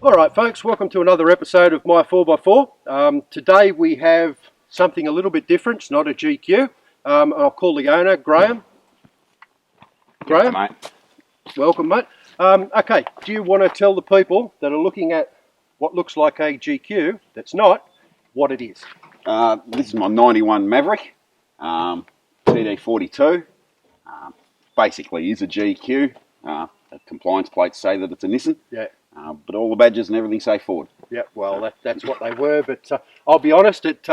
Alright folks, welcome to another episode of my 4x4. Today we have something a little bit different. It's not a GQ. I'll call the owner, Graham. Graham, mate. Welcome mate. Okay, do you want to tell the people that are looking at what looks like a GQ that's not, what it is? This is my 91 Maverick, TD42. Basically is a GQ. The compliance plates say that it's a Nissan. Yeah. But all the badges and everything say Ford. Yeah, well, that's what they were, but I'll be honest, it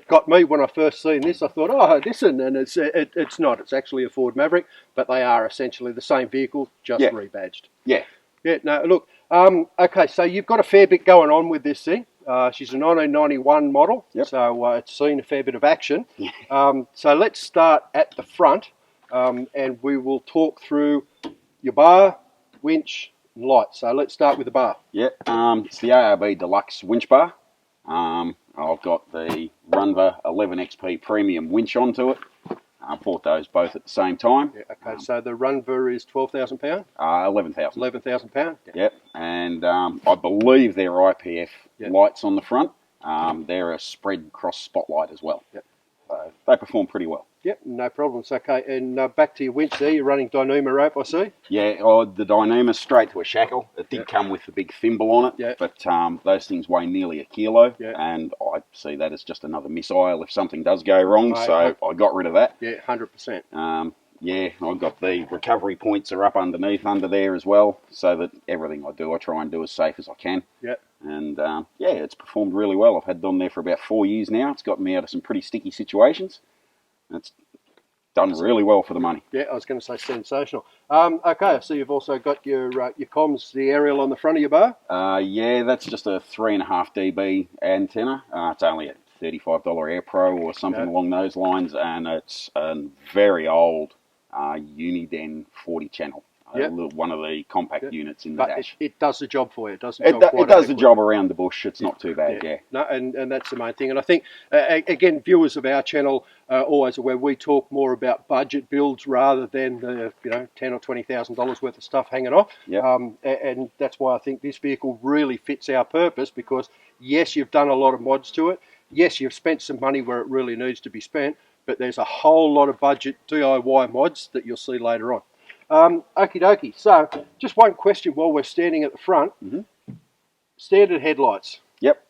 got me when I first seen this. I thought, oh, Nissan, and it's not. It's actually a Ford Maverick, but they are essentially the same vehicle, just rebadged. Yeah. Yeah, no, look, okay, so you've got a fair bit going on with this thing. She's a 1991 model, so it's seen a fair bit of action. So let's start at the front, and we will talk through your bar, winch, light. So let's start with the bar. Yeah, it's the ARB Deluxe winch bar. I've got the Runva 11XP Premium winch onto it. I bought those both at the same time. Yeah, okay, so the Runva is £12,000? 11,000. £11,000? Yep, and I believe they're IPF lights on the front. They're a spread cross spotlight as well. Yep. So they perform pretty well. Yep, no problems. Okay, and back to your winch there, you're running Dynooma rope, I see. Yeah, the Dynama's straight to a shackle. It did come with the big thimble on it, but those things weigh nearly a kilo, and I see that as just another missile if something does go wrong, so I got rid of that. Yeah, 100%. Yeah, I've got the recovery points are up underneath under there as well, so that everything I do, I try and do as safe as I can. Yeah. And yeah, it's performed really well. I've had it on there for about 4 years now. It's gotten me out of some pretty sticky situations. It's done really well for the money. Yeah, I was going to say sensational. Okay, so you've also got your comms, the aerial on the front of your bar? Yeah, that's just a 3.5 dB antenna. It's only a $35 Air Pro or something along those lines, and it's a very old Uniden 40 channel. One of the compact units in the dash. It does the job for you, doesn't it? It does the job around the bush. It's not too bad, No, and that's the main thing. And I think, again, viewers of our channel are always aware we talk more about budget builds rather than the $10,000 or $20,000 worth of stuff hanging off. And that's why I think this vehicle really fits our purpose, because yes, you've done a lot of mods to it. Yes, you've spent some money where it really needs to be spent, but there's a whole lot of budget DIY mods that you'll see later on. Okie dokie, so just one question while we're standing at the front. Standard headlights. Yep.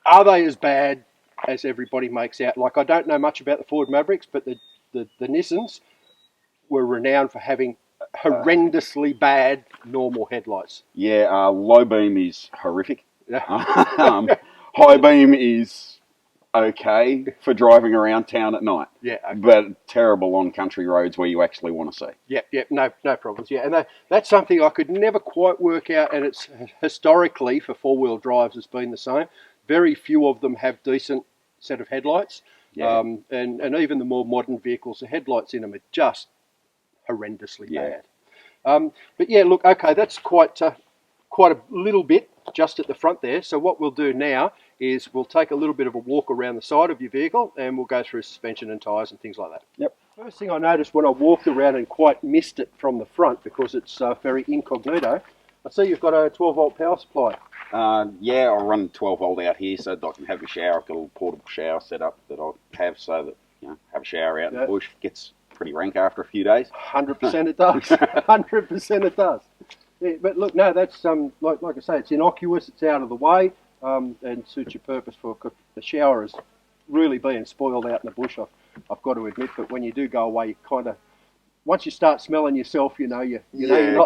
Are they as bad as everybody makes out? Like, I don't know much about the Ford Mavericks, but the Nissans were renowned for having horrendously bad normal headlights. Yeah, low beam is horrific. High beam is okay for driving around town at night. But terrible on country roads where you actually want to see. No problems. And that's something I could never quite work out, and it's historically for four-wheel drives has been the same. Very few of them have decent set of headlights. And even the more modern vehicles, the headlights in them are just horrendously bad. But yeah, look, okay, that's quite a little bit just at the front there. So what we'll do now is we'll take a little bit of a walk around the side of your vehicle, and we'll go through suspension and tyres and things like that. Yep. First thing I noticed when I walked around and quite missed it from the front, because it's very incognito, I see you've got a 12-volt power supply. Yeah, I run 12 volt out here so that I can have a shower. I've got a little portable shower set up that I have so that, have a shower out in the bush. Gets pretty rank after a few days. 100% it does. 100% it does. Yeah, but look, no, that's like I say, it's innocuous, it's out of the way, and suits your purpose for the shower is really being spoiled out in the bush. I've got to admit, but when you do go away, you kind of, once you start smelling yourself, you're not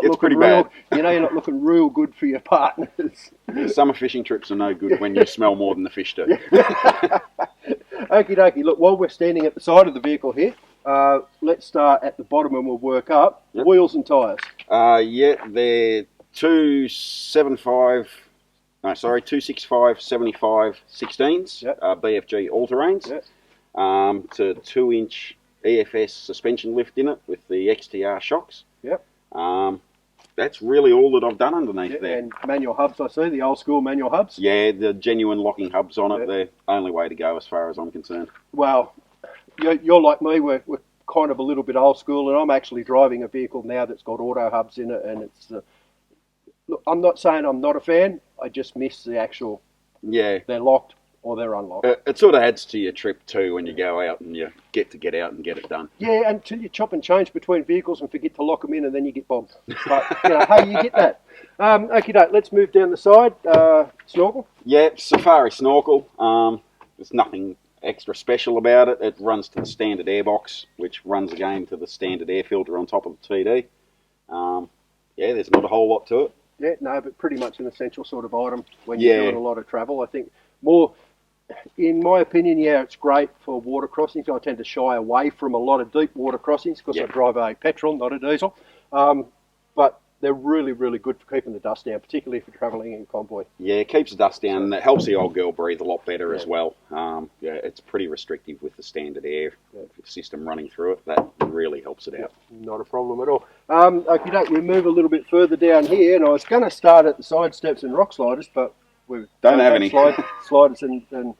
looking real. You're not looking real good for your partners. Summer fishing trips are no good when you smell more than the fish do. Okie dokie. Look, while we're standing at the side of the vehicle here, let's start at the bottom and we'll work up. Wheels and tyres. Yeah, they're 265 75 16s, BFG all-terrains, to 2-inch EFS suspension lift in it with the XTR shocks. That's really all that I've done underneath there. And manual hubs, I see, the old school manual hubs. Yeah, the genuine locking hubs on it. They're the only way to go as far as I'm concerned. Well, you're like me, we're kind of a little bit old school, and I'm actually driving a vehicle now that's got auto hubs in it, and it's Look, I'm not saying I'm not a fan. I just miss the actual. Yeah. They're locked or they're unlocked. It sort of adds to your trip too when you go out and you get out and get it done. Yeah, until you chop and change between vehicles and forget to lock them in, and then you get bogged. But hey, you get that. Okay, let's move down the side. Snorkel. Yeah, Safari snorkel. There's nothing extra special about it. It runs to the standard airbox, which runs again to the standard air filter on top of the TD. Yeah, there's not a whole lot to it. Yeah, no, but pretty much an essential sort of item when you're doing a lot of travel. I think more, in my opinion, it's great for water crossings. I tend to shy away from a lot of deep water crossings because I drive a petrol, not a diesel. But they're really, really good for keeping the dust down, particularly if you're travelling in convoy. Yeah, it keeps the dust down and it helps the old girl breathe a lot better as well. It's pretty restrictive with the standard air system running through it. That really helps it out. Not a problem at all. Okay, we move a little bit further down here, and I was going to start at the side steps and rock sliders, but we don't have any sliders and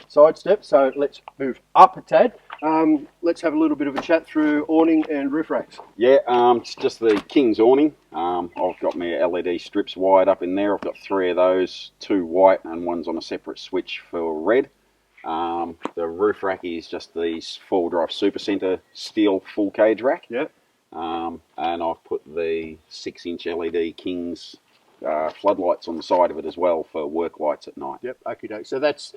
side steps, so let's move up a tad. Let's have a little bit of a chat through awning and roof racks. Yeah, it's just the King's awning. I've got my LED strips wired up in there. I've got 3 of those, 2 white and one's on a separate switch for red. The roof rack is just these 4-wheel drive Super Centre steel full cage rack. Yeah. And I've put the 6-inch LED King's floodlights on the side of it as well for work lights at night. Yep, okay. So that's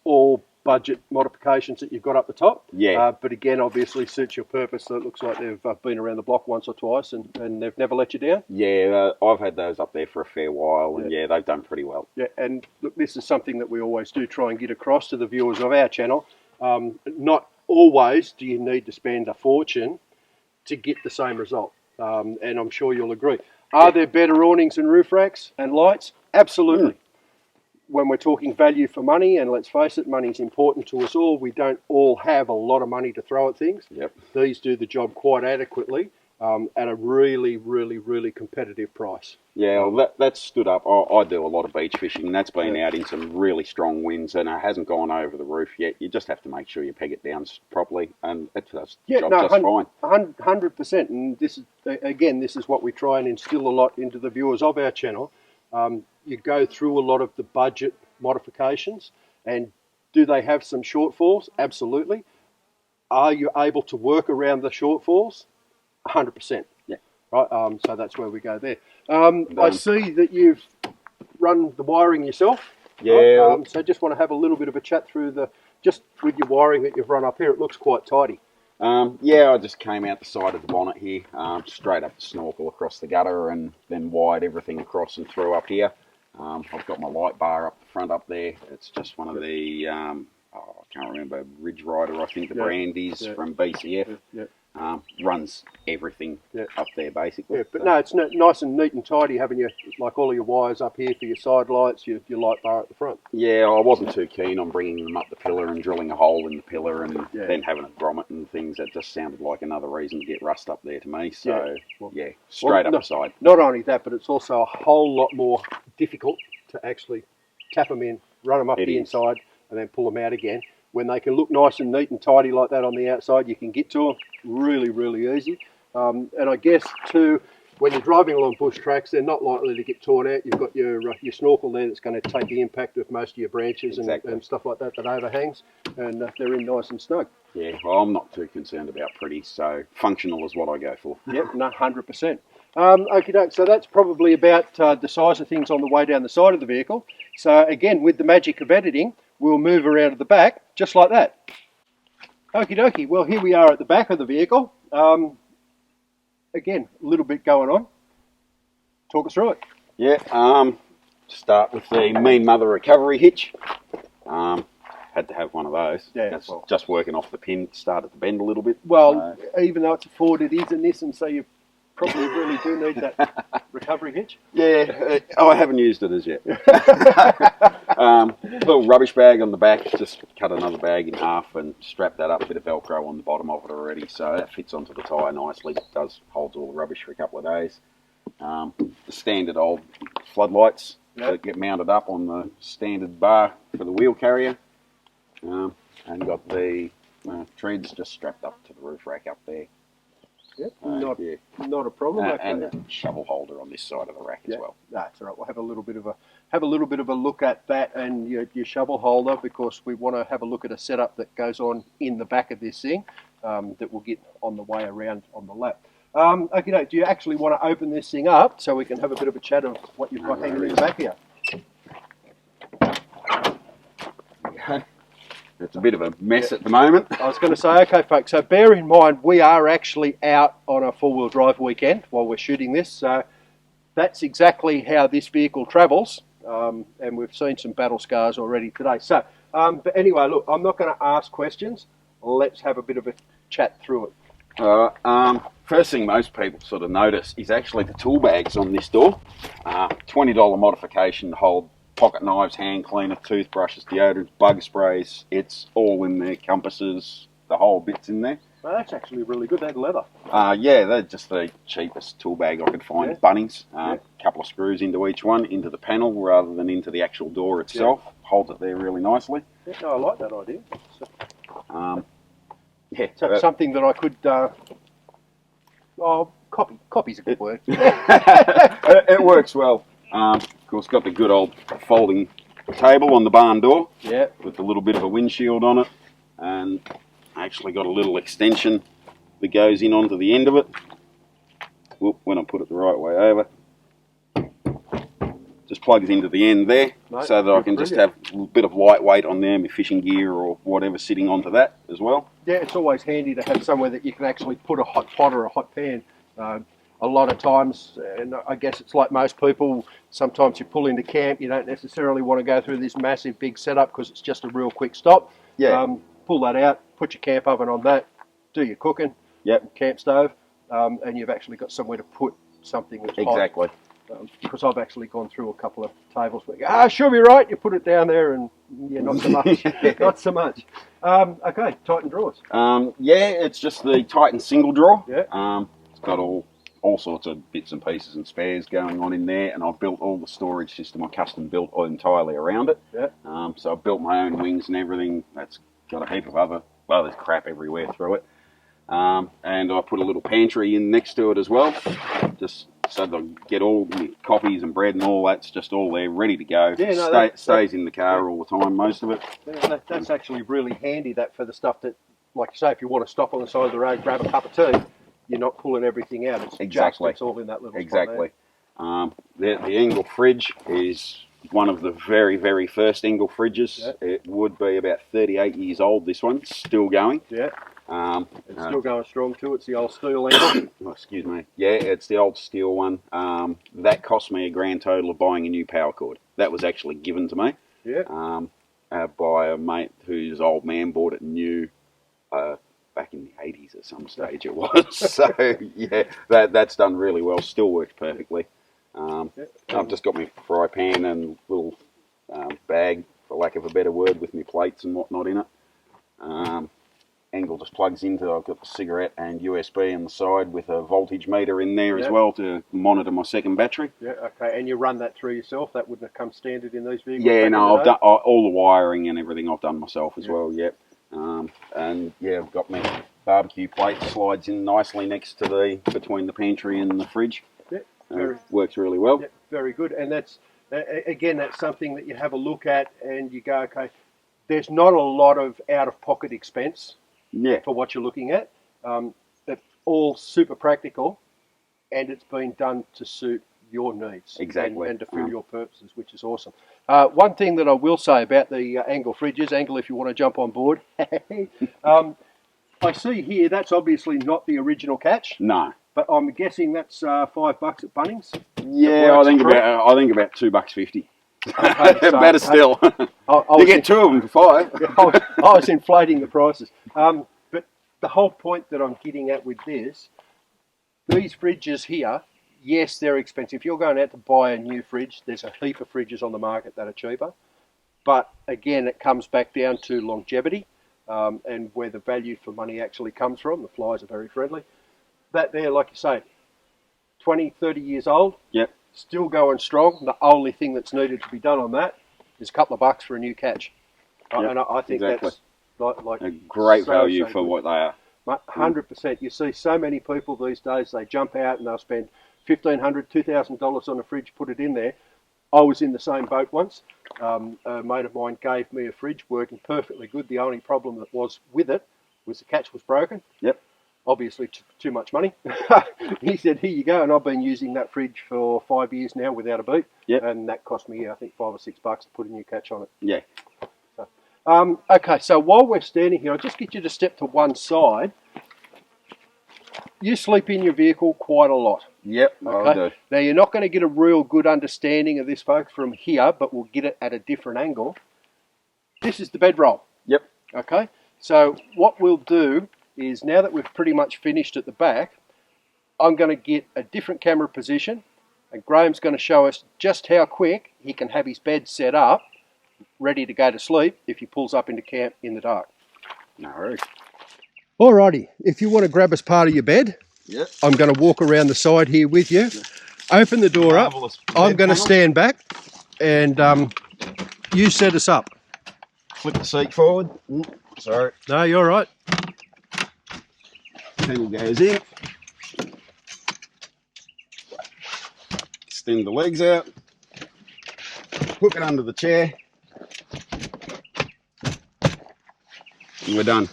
all budget modifications that you've got up the top. Yeah. But again, obviously suits your purpose. So it looks like they've been around the block once or twice and they've never let you down. Yeah, I've had those up there for a fair while and they've done pretty well. Yeah, and look, this is something that we always do try and get across to the viewers of our channel. Not always do you need to spend a fortune to get the same result. And I'm sure you'll agree. Are there better awnings and roof racks and lights? Absolutely. When we're talking value for money, and let's face it, money is important to us all. We don't all have a lot of money to throw at things. Yep. These do the job quite adequately at a really, really, really competitive price. Yeah, well, that's stood up. I do a lot of beach fishing, and that's been out in some really strong winds, and it hasn't gone over the roof yet. You just have to make sure you peg it down properly, and it does the job just fine. 100%. And this is what we try and instill a lot into the viewers of our channel. You go through a lot of the budget modifications, and do they have some shortfalls? Absolutely. Are you able to work around the shortfalls? 100%. Yeah. Right. So that's where we go there. I see that you've run the wiring yourself. Yeah. Right? So just want to have a little bit of a chat through just with your wiring that you've run up here. It looks quite tidy. Yeah, I just came out the side of the bonnet here, straight up the snorkel across the gutter, and then wired everything across and through up here. I've got my light bar up the front up there. It's just one of the, I can't remember, Ridge Rider, I think the brand is, from BCF. Runs everything up there basically. Yeah, but no, it's nice and neat and tidy having all of your wires up here for your side lights, your light bar at the front. Yeah, I wasn't too keen on bringing them up the pillar and drilling a hole in the pillar and then having a grommet and things. That just sounded like another reason to get rust up there to me. So straight up the side. Not only that, but it's also a whole lot more difficult to actually tap them in, run them up the inside, and then pull them out again. When they can look nice and neat and tidy like that on the outside, you can get to them really, really easy. And I guess too, when you're driving along bush tracks, they're not likely to get torn out. You've got your snorkel there that's going to take the impact of most of your branches and stuff like that overhangs, and they're in nice and snug. Yeah, well, I'm not too concerned about pretty, so functional is what I go for. Yep, no, 100%. Okie doke, so that's probably about the size of things on the way down the side of the vehicle. So again, with the magic of editing, we'll move around to the back, just like that. Okie dokie, well here we are at the back of the vehicle. Again, a little bit going on. Talk us through it. Yeah, start with the Mean Mother recovery hitch. Had to have one of those. Yeah, that's just working off the pin, started to bend a little bit. Well, even though it's a Ford, it is a Nissan, so you probably really do need that recovery hitch. Yeah, I haven't used it as yet. Little rubbish bag on the back, just cut another bag in half and strap that up, a bit of Velcro on the bottom of it already, so that fits onto the tyre nicely. It holds all the rubbish for a couple of days. The standard old floodlights that get mounted up on the standard bar for the wheel carrier, and got the treads just strapped up to the roof rack up there. Yep, not a problem. And a shovel holder on this side of the rack as well. That's all right. We'll have a little bit of a look at that and your shovel holder, because we want to have a look at a setup that goes on in the back of this thing that we'll get on the way around on the lap. Okay, do you actually want to open this thing up so we can have a bit of a chat of what you've got hanging in the back here? It's a bit of a mess at the moment. I was going to say, okay, folks, so bear in mind we are actually out on a four-wheel drive weekend while we're shooting this, so that's exactly how this vehicle travels, and we've seen some battle scars already today. So, but anyway, look, I'm not going to ask questions. Let's have a bit of a chat through it. First thing most people sort of notice is actually the tool bags on this door. $20 modification to hold pocket knives, hand cleaner, toothbrushes, deodorants, bug sprays. It's all in there, compasses, the whole bit's in there. Well, that's actually really good, that leather. Yeah, they're just the cheapest tool bag I could find at Bunnings. A couple of screws into each one, into the panel rather than into the actual door itself. Holds it there really nicely. Yeah, no, I like that idea. So, something that I could... copy's a good word. It works well. Of course, got the good old folding table on the barn door. Yeah. With a little bit of a windshield on it, and actually got a little extension that goes in onto the end of it. Whoop, when I put it the right way over, just plugs into the end there, so that I can just have a bit of lightweight on there, my fishing gear or whatever sitting onto that as well. Yeah, it's always handy to have somewhere that you can actually put a hot pot or a hot pan. A lot of times, and I guess it's like most people, sometimes you pull into camp, you don't necessarily want to go through this massive big setup because it's just a real quick stop. Yeah. Pull that out, put your camp oven on that, do your cooking, camp stove, and you've actually got somewhere to put something that's exactly. hot. Because I've actually gone through a couple of tables where you go, she'll be right, you put it down there and not so much. Not so much. Okay, Titan drawers. Yeah, it's just the Titan single drawer. Yeah. It's got all sorts of bits and pieces and spares going on in there, and I've built all the storage system I custom built entirely around it. Yeah. So I've built my own wings and everything. That's got a heap of there's crap everywhere through it. And I put a little pantry in next to it as well, just so that I get all the coffees and bread and all that's just all there, ready to go. Yeah, no, stays in the car all the time, most of it. Yeah, that's actually really handy, that for the stuff that, like you say, if you want to stop on the side of the road, grab a cup of tea, you're not pulling everything out. It's it's all in that little spot there. The Engel fridge is one of the very, very first Engel fridges. Yeah. It would be about 38 years old, this one. Still going. Yeah. It's still going strong too. It's the old steel Engel. Oh, excuse me. Yeah, it's the old steel one. That cost me a grand total of buying a new power cord. That was actually given to me. Yeah. By a mate whose old man bought it new. Back in the 80s at some stage it was. So yeah, that's done really well, still works perfectly. I've just got my fry pan and little bag, for lack of a better word, with my plates and whatnot in it. Engel just plugs into, I've got the cigarette and USB on the side with a voltage meter in there as well to monitor my second battery. Yeah, okay, and you run that through yourself? That wouldn't have come standard in these vehicles? Yeah, no, I've done all the wiring and everything I've done myself as well, and yeah, I've got my barbecue plate, slides in nicely next to between the pantry and the fridge. Yeah, works really well. Yeah, very good, and that's, again, that's something that you have a look at and you go, okay, there's not a lot of out-of-pocket expense for what you're looking at. It's all super practical, and it's been done to suit your needs and to fill your purposes, which is awesome. One thing that I will say about the Engel fridges, Engel, if you want to jump on board, I see here that's obviously not the original catch. No, but I'm guessing that's $5 at Bunnings. Yeah, I think about $2.50. Okay, so, better still. You get two of them for $5. I was inflating the prices. But the whole point that I'm getting at with this, these fridges here, yes, they're expensive. If you're going out to buy a new fridge, there's a heap of fridges on the market that are cheaper. But again, it comes back down to longevity and where the value for money actually comes from. The flies are very friendly. That there, like you say, 20, 30 years old. Yep. Still going strong. The only thing that's needed to be done on that is a couple of bucks for a new catch. Yep, and I think that's like a great value for what they are. 100%. You see so many people these days, they jump out and they'll spend $1,500, $2,000 on a fridge, put it in there. I was in the same boat once. A mate of mine gave me a fridge working perfectly good. The only problem that was with it was the catch was broken. Yep. Obviously too much money. He said, here you go, and I've been using that fridge for 5 years now without a beep. Yep. And that cost me, I think, $5 or $6 to put a new catch on it. Yeah. So, okay, so while we're standing here, I'll just get you to step to one side. You sleep in your vehicle quite a lot. Yep, okay? I do. Now, you're not going to get a real good understanding of this, folks, from here, but we'll get it at a different angle. This is the bedroll. Yep. Okay, so what we'll do is, now that we've pretty much finished at the back, I'm going to get a different camera position, and Graham's going to show us just how quick he can have his bed set up, ready to go to sleep if he pulls up into camp in the dark. No worries. Alrighty, if you want to grab us part of your bed, yep. I'm going to walk around the side here with you. Open the door up. I'm going to stand back, and you set us up. Flip the seat forward. Sorry. No, you're right. Panel goes in. Extend the legs out. Hook it under the chair. And we're done.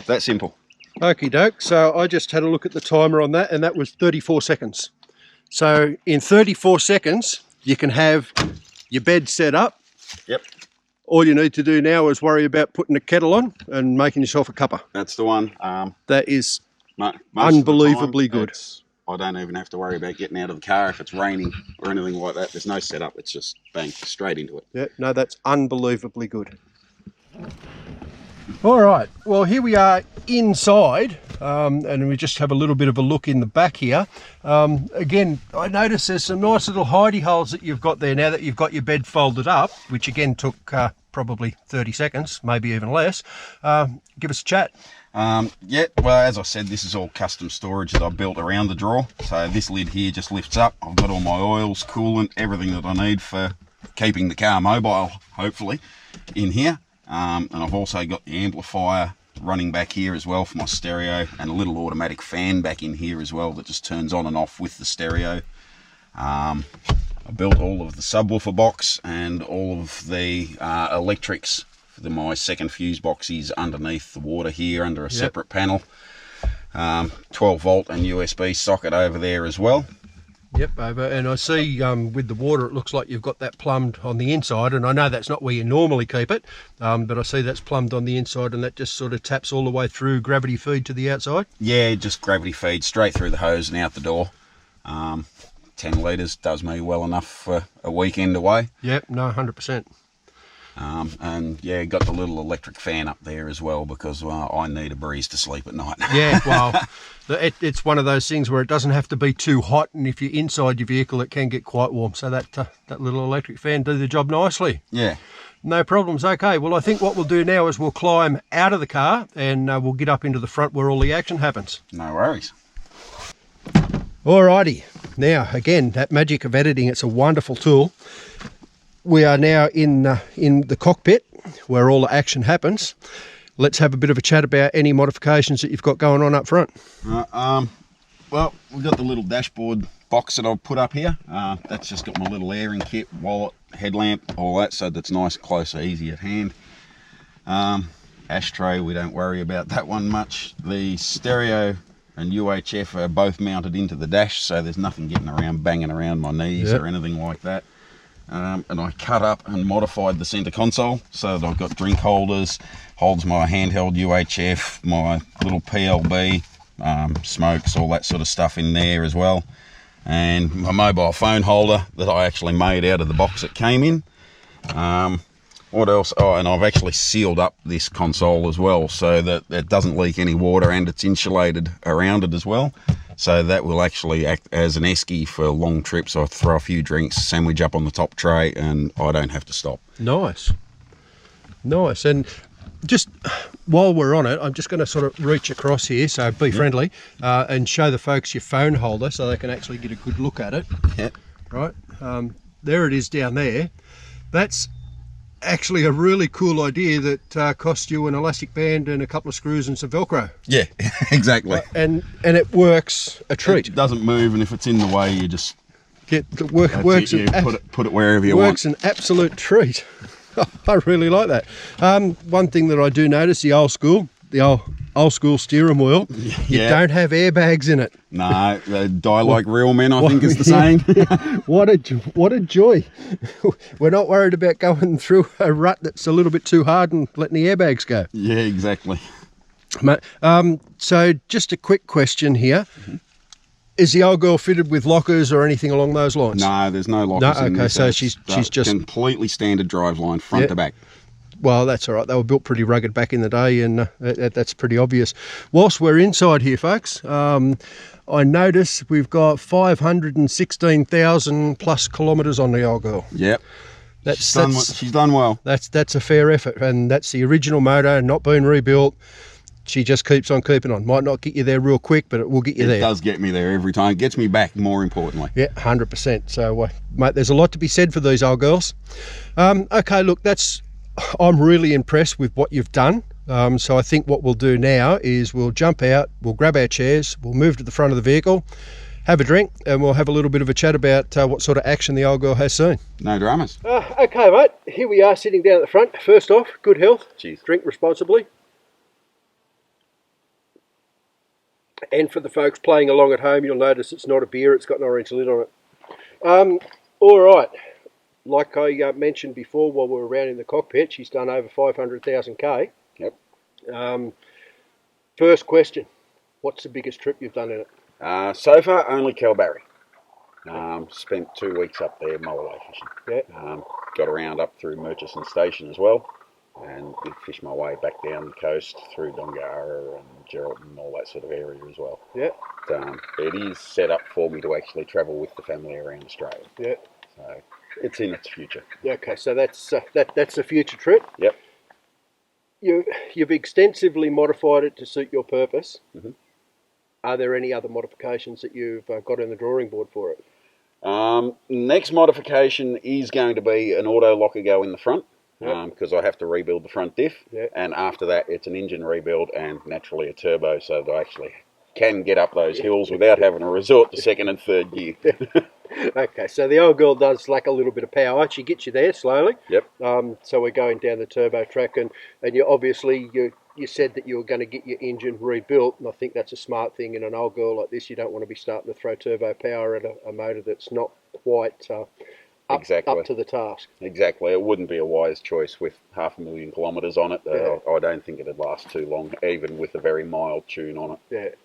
That simple. Okie doke. So I just had a look at the timer on that, and that was 34 seconds. So in 34 seconds, you can have your bed set up. Yep. All you need to do now is worry about putting a kettle on and making yourself a cuppa. That's the one. That is most unbelievably good. I don't even have to worry about getting out of the car if it's raining or anything like that. There's no setup. It's just bang, straight into it. Yeah, no, that's unbelievably good. All right, well, here we are inside, and we just have a little bit of a look in the back here. Again, I notice there's some nice little hidey holes that you've got there now that you've got your bed folded up, which again took probably 30 seconds, maybe even less. Give us a chat. Yeah, well, as I said, this is all custom storage that I built around the drawer. So this lid here just lifts up. I've got all my oils, coolant, everything that I need for keeping the car mobile, hopefully, in here. And I've also got the amplifier running back here as well for my stereo, and a little automatic fan back in here as well that just turns on and off with the stereo. I built all of the subwoofer box and all of the electrics. My second fuse box is underneath the water here under a separate panel. 12 volt and USB socket over there as well. Yep, over, and I see with the water it looks like you've got that plumbed on the inside, and I know that's not where you normally keep it, but I see that's plumbed on the inside, and that just sort of taps all the way through gravity feed to the outside. Yeah, just gravity feed straight through the hose and out the door. 10 litres does me well enough for a weekend away. Yep, no, 100%. And yeah, got the little electric fan up there as well because I need a breeze to sleep at night. Yeah, well, it's one of those things where it doesn't have to be too hot, and if you're inside your vehicle it can get quite warm, so that little electric fan do the job nicely. Yeah. No problems. Okay, well, I think what we'll do now is we'll climb out of the car and we'll get up into the front where all the action happens. No worries. Alrighty, now again, that magic of editing, it's a wonderful tool. We are now in the cockpit where all the action happens. Let's have a bit of a chat about any modifications that you've got going on up front. Well, we've got the little dashboard box that I've put up here. That's just got my little airing kit, wallet, headlamp, all that, so that's nice, close, easy at hand. Ashtray, we don't worry about that one much. The stereo and UHF are both mounted into the dash, so there's nothing getting around, banging around my knees or anything like that. And I cut up and modified the center console so that I've got drink holders, holds my handheld UHF, my little PLB, smokes, all that sort of stuff in there as well, and my mobile phone holder that I actually made out of the box it came in. What else? Oh, and I've actually sealed up this console as well so that it doesn't leak any water, and it's insulated around it as well. So that will actually act as an esky for long trips. I throw a few drinks, sandwich up on the top tray, and I don't have to stop. Nice. Nice. And just while we're on it, I'm just going to sort of reach across here, so be friendly, and show the folks your phone holder so they can actually get a good look at it. Yep. Right. There it is down there. That's actually a really cool idea that cost you an elastic band and a couple of screws and some Velcro. Yeah, exactly. And it works a treat. It doesn't move, and if it's in the way, you just works. Put it wherever you want. Works an absolute treat. I really like that. One thing that I do notice, the old school steering wheel, you don't have airbags in it. No, they die like real men, I think is the saying. What a joy. We're not worried about going through a rut that's a little bit too hard and letting the airbags go. Yeah, exactly. So just a quick question here. Mm-hmm. Is the old girl fitted with lockers or anything along those lines? No, there's no lockers in this. So she's just completely standard driveline, front to back. Well, that's all right. They were built pretty rugged back in the day, and that's pretty obvious. Whilst we're inside here, folks, I notice we've got 516,000 plus kilometres on the old girl. Yep. She's done well. That's a fair effort, and that's the original motor, not been rebuilt. She just keeps on keeping on. Might not get you there real quick, but it will get you there. It does get me there every time. It gets me back, more importantly. Yeah, 100%. So, mate, there's a lot to be said for these old girls. Okay, look, I'm really impressed with what you've done. So I think what we'll do now is we'll jump out, we'll grab our chairs, we'll move to the front of the vehicle, have a drink, and we'll have a little bit of a chat about what sort of action the old girl has seen. No dramas. Okay, mate, here we are sitting down at the front. First off, good health. Cheers. Drink responsibly. And for the folks playing along at home, you'll notice it's not a beer, it's got an orange lid on it. All right, like I mentioned before while we were around in the cockpit, she's done over 500,000 K. Yep. First question, what's the biggest trip you've done in it? So far, only Kalbarri. Spent 2 weeks up there Mulloway fishing. Yeah. Got around up through Murchison Station as well, and did fish my way back down the coast through Dongara and Geraldton and all that sort of area as well. Yeah. It is set up for me to actually travel with the family around Australia. Yeah. So it's in its future. Yeah, okay, so that's a future trip. Yep. You've extensively modified it to suit your purpose. Mm-hmm. Are there any other modifications that you've got on the drawing board for it? Next modification is going to be an auto locker go in the front. Yep. Because I have to rebuild the front diff, yep. And after that it's an engine rebuild and naturally a turbo, so that I actually can get up those hills without having to resort to second and third gear. Okay, so the old girl does lack a little bit of power. She gets you there slowly. Yep. So we're going down the turbo track, and you obviously you said that you were going to get your engine rebuilt, and I think that's a smart thing in an old girl like this. You don't want to be starting to throw turbo power at a motor that's not quite up to the task. Exactly. It wouldn't be a wise choice with 500,000 kilometres on it. Yeah. I don't think it'd last too long, even with a very mild tune on it.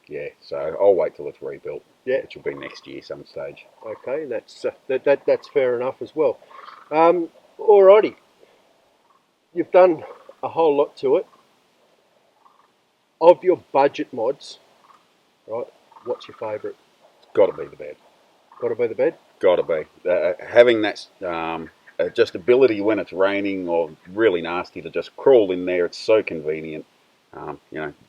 Yeah. So I'll wait till it's rebuilt. Yeah. Which will be next year some stage. Okay, that's fair enough as well. Alrighty. You've done a whole lot to it. Of your budget mods, right, what's your favourite? It's got to be the bed. Got to be the bed? Got to be. Having that just ability when it's raining or really nasty to just crawl in there, it's so convenient.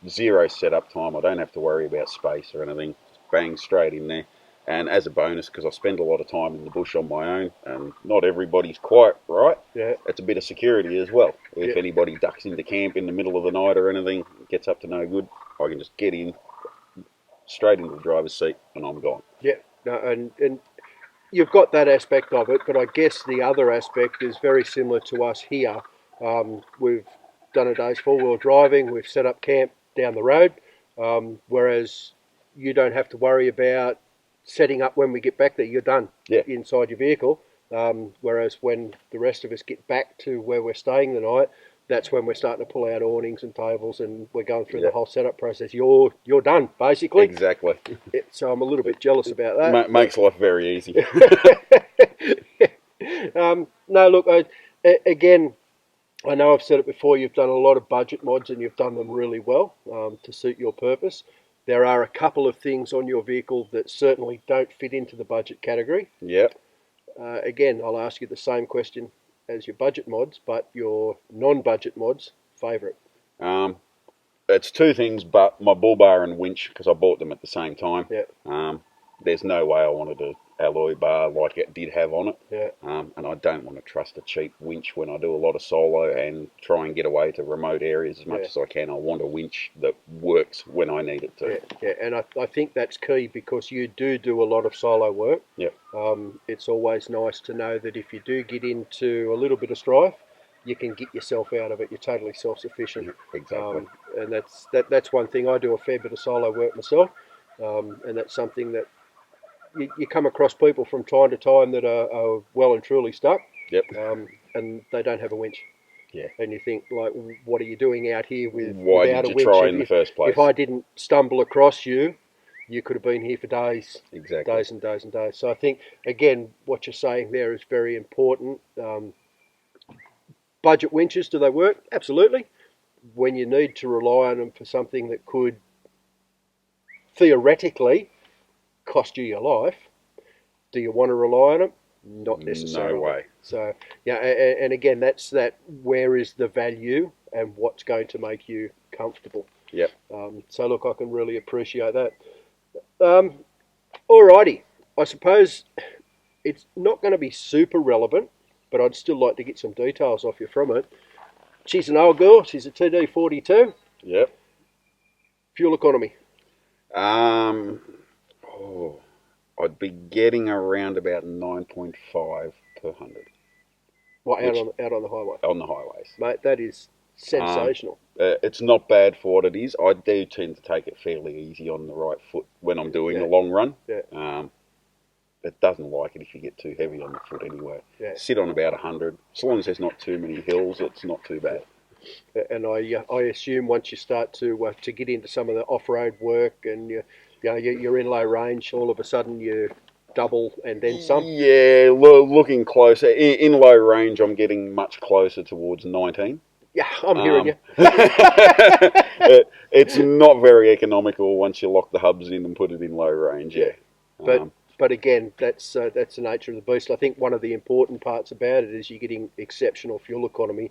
Zero setup time. I don't have to worry about space or anything. Bang, straight in there. And as a bonus, because I spend a lot of time in the bush on my own, and not everybody's quite right, it's a bit of security as well. If anybody ducks into camp in the middle of the night or anything, gets up to no good, I can just get in, straight into the driver's seat, and I'm gone. Yeah, no, and you've got that aspect of it, but I guess the other aspect is very similar to us here. We've done a day's four-wheel driving, we've set up camp down the road, whereas you don't have to worry about setting up when we get back there. You're done inside your vehicle, whereas when the rest of us get back to where we're staying the night, that's when we're starting to pull out awnings and tables, and we're going through the whole setup process. You're done, basically. Exactly. So I'm a little bit jealous about that. Makes life very easy. No, look, again, I know I've said it before, you've done a lot of budget mods and you've done them really well to suit your purpose. There are a couple of things on your vehicle that certainly don't fit into the budget category. Yep. Again, I'll ask you the same question as your budget mods, but your non-budget mods, favourite? It's two things, but my bull bar and winch, because I bought them at the same time. Yep. There's no way I wanted to alloy bar like it did have on it. Yeah. And I don't want to trust a cheap winch when I do a lot of solo and try and get away to remote areas as much as I can. I want a winch that works when I need it to. Yeah, and I think that's key because you do a lot of solo work. Yep. It's always nice to know that if you do get into a little bit of strife, you can get yourself out of it. You're totally self-sufficient. Yep, exactly. And that's one thing. I do a fair bit of solo work myself, and that's something that you come across people from time to time that are well and truly stuck. Yep. And they don't have a winch. Yeah. And you think, like, what are you doing out here Why without did a winch? you try in the first place? If I didn't stumble across you, you could have been here for days. Exactly. Days and days and days. So I think, again, what you're saying there is very important. Budget winches, do they work? Absolutely. When you need to rely on them for something that could theoretically cost you your life, do you want to rely on them? Not necessarily. No way. So, yeah, and again, that's where is the value and what's going to make you comfortable. Yep. So, look, I can really appreciate that. Alrighty. I suppose it's not going to be super relevant, but I'd still like to get some details off you from it. She's an old girl. She's a TD42. Yep. Fuel economy. I'd be getting around about 9.5 per 100. What, out on the highway? On the highways. Mate, that is sensational. It's not bad for what it is. I do tend to take it fairly easy on the right foot when I'm doing the long run. Yeah. It doesn't like it if you get too heavy on the foot anyway. Yeah. Sit on about 100. As long as there's not too many hills, it's not too bad. And I assume once you start to get into some of the off-road work and you're in low range, all of a sudden you double and then some. Yeah, looking closer. In low range, I'm getting much closer towards 19. Yeah, I'm hearing you. It's not very economical once you lock the hubs in and put it in low range. Yeah. But again, that's the nature of the beast. I think one of the important parts about it is you're getting exceptional fuel economy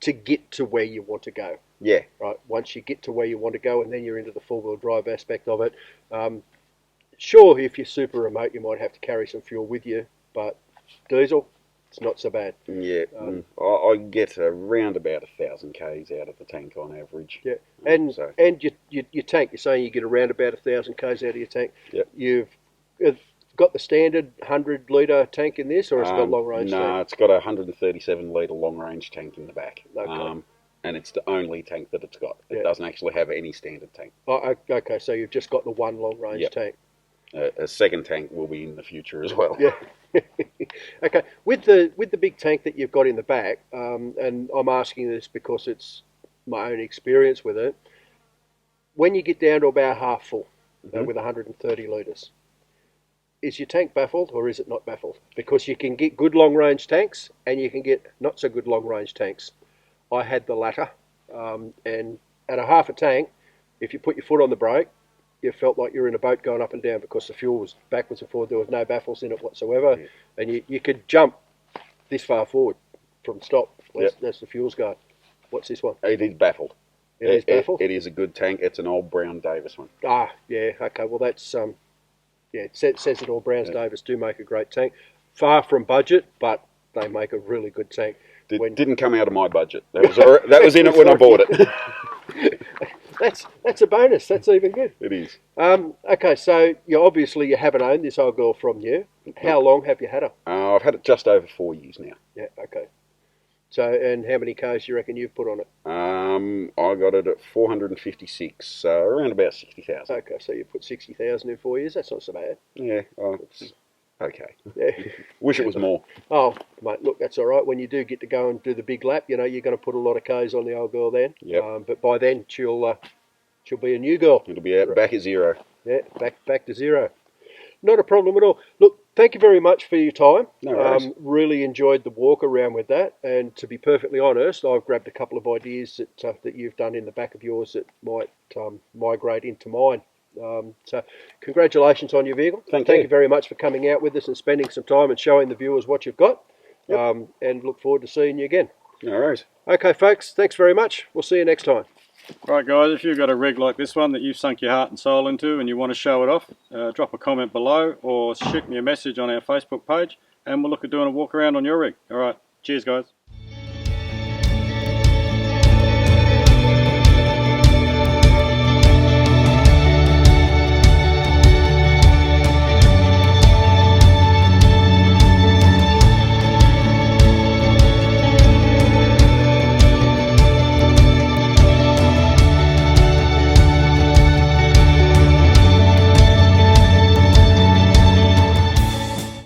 to get to where you want to go. Yeah. Right. Once you get to where you want to go, and then you're into the four-wheel drive aspect of it. Sure, if you're super remote, you might have to carry some fuel with you, but diesel, it's not so bad. Yeah. I get around about 1,000 k's out of the tank on average. Yeah. And your tank, you're saying you get around about 1,000 k's out of your tank. Yep. You've got the standard 100 litre tank in this, or it's got long range tank? No, it's got a 137 litre long range tank in the back. Okay. And it's the only tank that it's got. It doesn't actually have any standard tank. Oh, okay, so you've just got the one long range tank. A second tank will be in the future as well. Yeah. Okay. With the big tank that you've got in the back, and I'm asking this because it's my own experience with it. When you get down to about half full with 130 litres, is your tank baffled or is it not baffled? Because you can get good long range tanks and you can get not so good long range tanks. I had the latter, and at a half a tank, if you put your foot on the brake, you felt like you were in a boat going up and down because the fuel was backwards and forward. There was no baffles in it whatsoever, and you could jump this far forward from stop. That's the fuel's going. What's this one? It is baffled. It is baffled? It is a good tank. It's an old Brown Davis one. Ah, yeah, okay. Well, that's it says it all. Browns Davis do make a great tank. Far from budget, but they make a really good tank. Didn't come out of my budget. That was in it when I bought it. That's a bonus. That's even good. It is. Okay, so you haven't owned this old girl from you. How long have you had her? I've had it just over 4 years now. Yeah. Okay. So, and how many Ks do you reckon you've put on it? I got it at 456, so around about 60,000. Okay, so you put 60,000 in 4 years. That's not so bad. Yeah. It's okay. Yeah. Wish it was more. Oh, mate, look, that's all right. When you do get to go and do the big lap, you're going to put a lot of Ks on the old girl then. Yep. But by then, she'll be a new girl. It'll be back at zero. Yeah, back to zero. Not a problem at all. Look, thank you very much for your time. No worries. Really enjoyed the walk around with that. And to be perfectly honest, I've grabbed a couple of ideas that you've done in the back of yours that might migrate into mine. So congratulations on your vehicle. Thank you very much for coming out with us and spending some time and showing the viewers what you've got. Yep. And look forward to seeing you again. No worries. Okay, folks, thanks very much. We'll see you next time. Right guys, if you've got a rig like this one that you've sunk your heart and soul into and you want to show it off, drop a comment below or shoot me a message on our Facebook page and we'll look at doing a walk around on your rig. Alright, cheers guys.